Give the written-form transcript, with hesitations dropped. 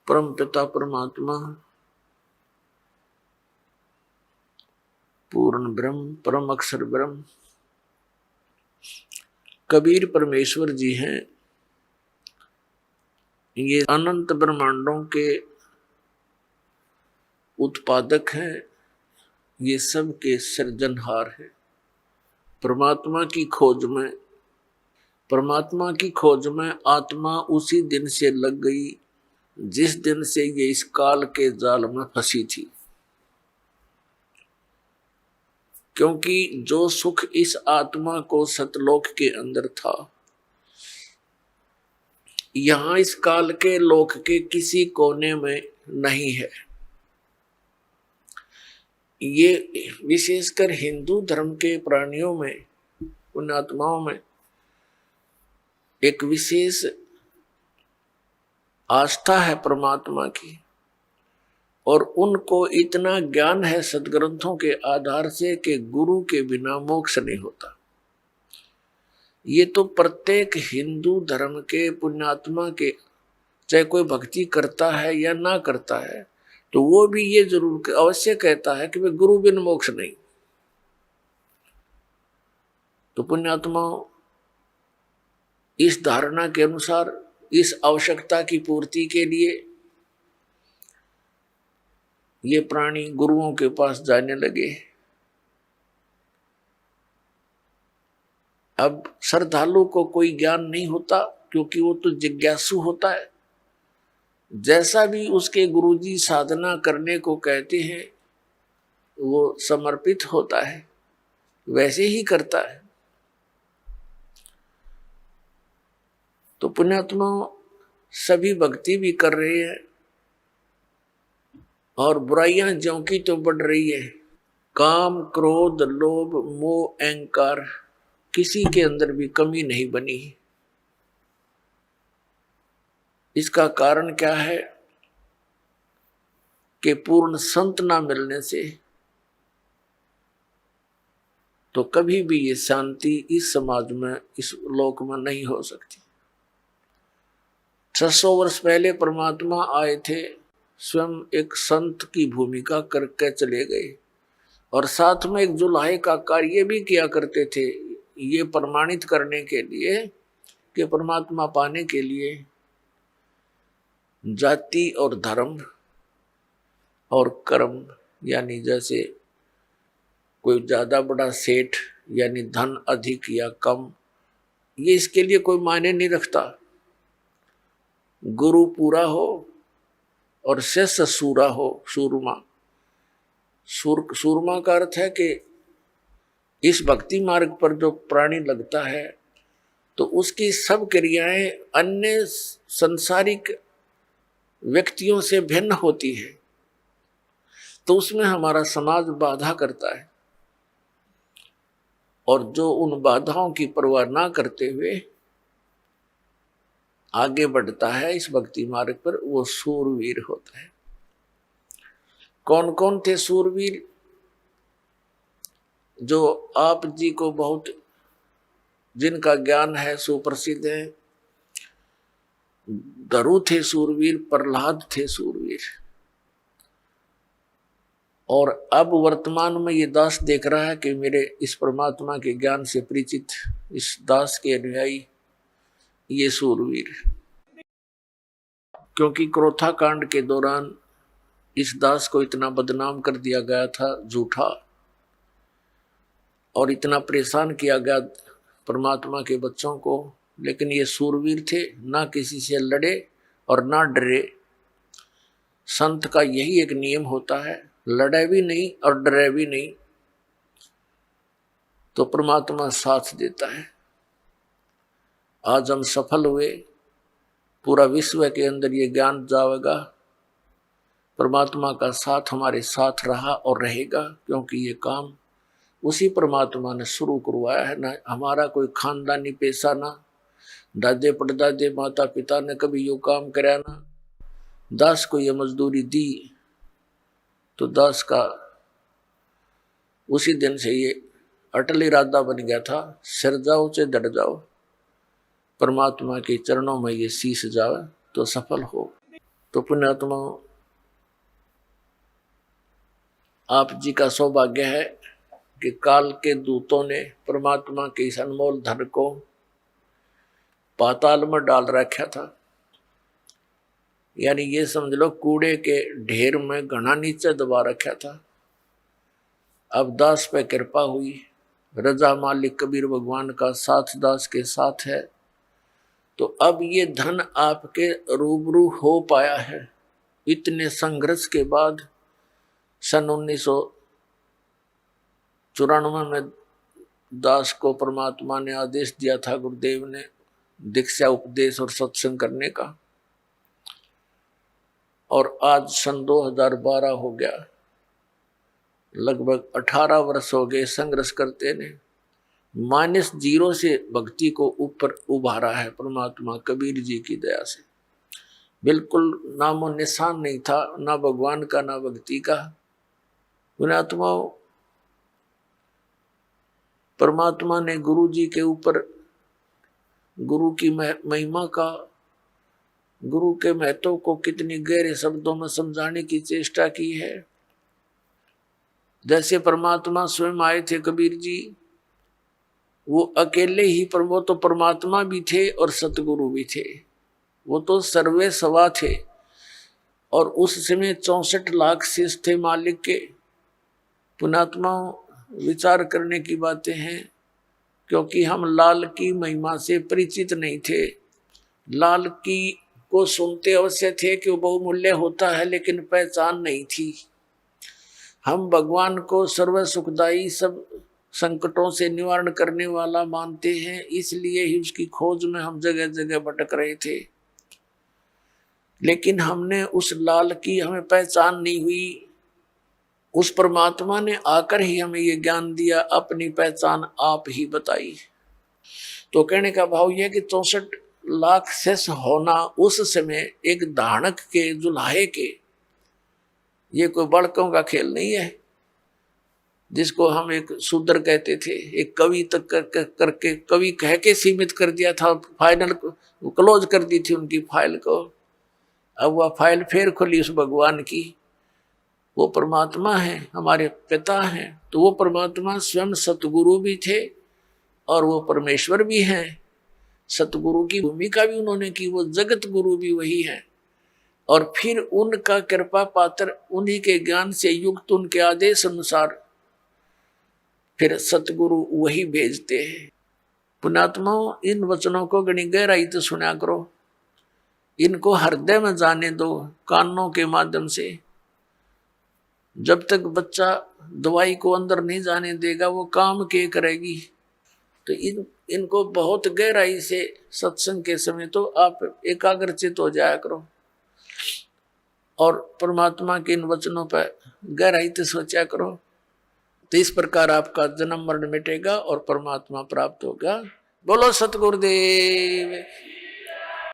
परम पिता परमात्मा पूर्ण ब्रह्म परम अक्षर ब्रह्म कबीर परमेश्वर जी हैं। ये अनंत ब्रह्मांडों के उत्पादक हैं, ये सब के सृजनहार हैं। परमात्मा की खोज में आत्मा उसी दिन से लग गई जिस दिन से ये इस काल के जाल में फंसी थी। क्योंकि जो सुख इस आत्मा को सतलोक के अंदर था, यहां इस काल के लोक के किसी कोने में नहीं है। ये विशेषकर हिंदू धर्म के प्राणियों में, उन आत्माओं में एक विशेष आस्था है परमात्मा की, और उनको इतना ज्ञान है सदग्रंथों के आधार से कि गुरु के बिना मोक्ष नहीं होता। ये तो प्रत्येक हिंदू धर्म के पुण्यात्मा के, चाहे कोई भक्ति करता है या ना करता है, तो वो भी ये जरूर अवश्य कहता है कि वे गुरु बिन मोक्ष नहीं। तो पुण्यात्माओं, इस धारणा के अनुसार इस आवश्यकता की पूर्ति के लिए ये प्राणी गुरुओं के पास जाने लगे। अब श्रद्धालु को कोई ज्ञान नहीं होता, क्योंकि वो तो जिज्ञासु होता है। जैसा भी उसके गुरुजी साधना करने को कहते हैं वो समर्पित होता है, वैसे ही करता है। तो पुण्यात्मा सभी भक्ति भी कर रहे हैं और बुराइयां ज्यों की तो बढ़ रही है। काम क्रोध लोभ मोह अहंकार किसी के अंदर भी कमी नहीं बनी। इसका कारण क्या है कि पूर्ण संत ना मिलने से तो कभी भी ये शांति इस समाज में, इस लोक में नहीं हो सकती। 600 वर्ष पहले परमात्मा आए थे, स्वयं एक संत की भूमिका करके चले गए, और साथ में एक जुल्हे का कार्य भी किया करते थे, ये प्रमाणित करने के लिए कि परमात्मा पाने के लिए जाति और धर्म और कर्म, यानी जैसे कोई ज्यादा बड़ा सेठ यानी धन अधिक या कम, ये इसके लिए कोई मायने नहीं रखता। गुरु पूरा हो और शिष्य सूरा हो, सूरमा। सूरमा का अर्थ है कि इस भक्ति मार्ग पर जो प्राणी लगता है तो उसकी सब क्रियाएं अन्य संसारिक व्यक्तियों से भिन्न होती है, तो उसमें हमारा समाज बाधा करता है, और जो उन बाधाओं की परवाह ना करते हुए आगे बढ़ता है इस भक्ति मार्ग पर, वो सूरवीर होता है। कौन कौन थे सूरवीर? जो आप जी को बहुत, जिनका ज्ञान है सुप्रसिद्ध है। धरु थे सूरवीर, प्रहलाद थे सूरवीर, और अब वर्तमान में ये दास देख रहा है कि मेरे इस परमात्मा के ज्ञान से परिचित इस दास के अनुयायी ये सूरवीर। क्योंकि क्रोथा कांड के दौरान इस दास को इतना बदनाम कर दिया गया था, झूठा, और इतना परेशान किया गया परमात्मा के बच्चों को, लेकिन ये सूरवीर थे, ना किसी से लड़े और ना डरे। संत का यही एक नियम होता है, लड़े भी नहीं और डरे भी नहीं, तो परमात्मा साथ देता है। आज हम सफल हुए, पूरा विश्व के अंदर ये ज्ञान जाएगा, परमात्मा का साथ हमारे साथ रहा और रहेगा, क्योंकि ये काम उसी परमात्मा ने शुरू करवाया है। ना हमारा कोई खानदानी पेशा, ना दादे परदादे माता पिता ने कभी यो काम कराया, ना दास को ये मजदूरी दी, तो दास का उसी दिन से ये अटल इरादा बन गया था, सिर जाओ से डट जाओ, परमात्मा के चरणों में ये शीश जावे तो सफल हो। तो पुण्यात्मा, आप जी का सौभाग्य है कि काल के दूतों ने परमात्मा के इस अनमोल धन को पाताल में डाल रखा था। यानी ये समझ लो कूड़े के ढेर में घना नीचे दबा रखा था। अब दास पे कृपा हुई, रजा मालिक कबीर भगवान का साथ दास के साथ है, तो अब ये धन आपके रूबरू हो पाया है। इतने संघर्ष के बाद सन 1994 में दास को परमात्मा ने आदेश दिया था, गुरुदेव ने, दीक्षा उपदेश और सत्संग करने का। और आज सन 2012 हो गया, लगभग 18 वर्ष हो गए संघर्ष करते ने। -0 से भक्ति को ऊपर उभारा है परमात्मा कबीर जी की दया से। बिल्कुल नामो निशान नहीं था, ना भगवान का ना भक्ति का। पुण्यात्मा, परमात्मा ने गुरु जी के ऊपर गुरु की महिमा का, गुरु के महत्व को कितनी गहरे शब्दों में समझाने की चेष्टा की है। जैसे परमात्मा स्वयं आए थे कबीर जी, वो अकेले ही, पर वो तो परमात्मा भी थे और सतगुरु भी थे। वो तो सर्वे सवा थे। और उस समय 64 लाख शिष्य थे मालिक के। पुण्यात्मा, विचार करने की बातें हैं, क्योंकि हम लाल की महिमा से परिचित नहीं थे। लाल की को सुनते अवश्य थे कि वो बहुमूल्य होता है, लेकिन पहचान नहीं थी। हम भगवान को सर्व सुखदाई, सब संकटों से निवारण करने वाला मानते हैं, इसलिए ही उसकी खोज में हम जगह जगह भटक रहे थे। लेकिन हमने उस लाल की हमें पहचान नहीं हुई। उस परमात्मा ने आकर ही हमें ये ज्ञान दिया, अपनी पहचान आप ही बताई। तो कहने का भाव यह कि 64 लाख शेष होना उस समय एक धानक के, जुल्हे के, ये कोई बड़कों का खेल नहीं है, जिसको हम एक शूद्र कहते थे। एक कवि तक करके कवि कह के सीमित कर दिया था, फाइनल क्लोज कर दी थी उनकी फाइल को। अब वह फाइल फिर खुली उस भगवान की। वो परमात्मा है, हमारे पिता हैं, तो वो परमात्मा स्वयं सतगुरु भी थे और वो परमेश्वर भी हैं। सतगुरु की भूमिका भी उन्होंने की, वो जगत गुरु भी वही है। और फिर उनका कृपा पात्र, उन्हीं के ज्ञान से युक्त, उनके आदेश अनुसार फिर सतगुरु वही भेजते हैं। पुण्यात्मा, इन वचनों को गणी गहराई से सुना करो, इनको हृदय में जाने दो कानों के माध्यम से। जब तक बच्चा दवाई को अंदर नहीं जाने देगा, वो काम के करेगी। तो इनको बहुत गहराई से सत्संग के समय तो आप एकाग्रचित हो जाया करो और परमात्मा के इन वचनों पर गहराई से सोचा करो। तो इस प्रकार आपका जन्म मरण मिटेगा और परमात्मा प्राप्त होगा। बोलो सतगुरुदेव।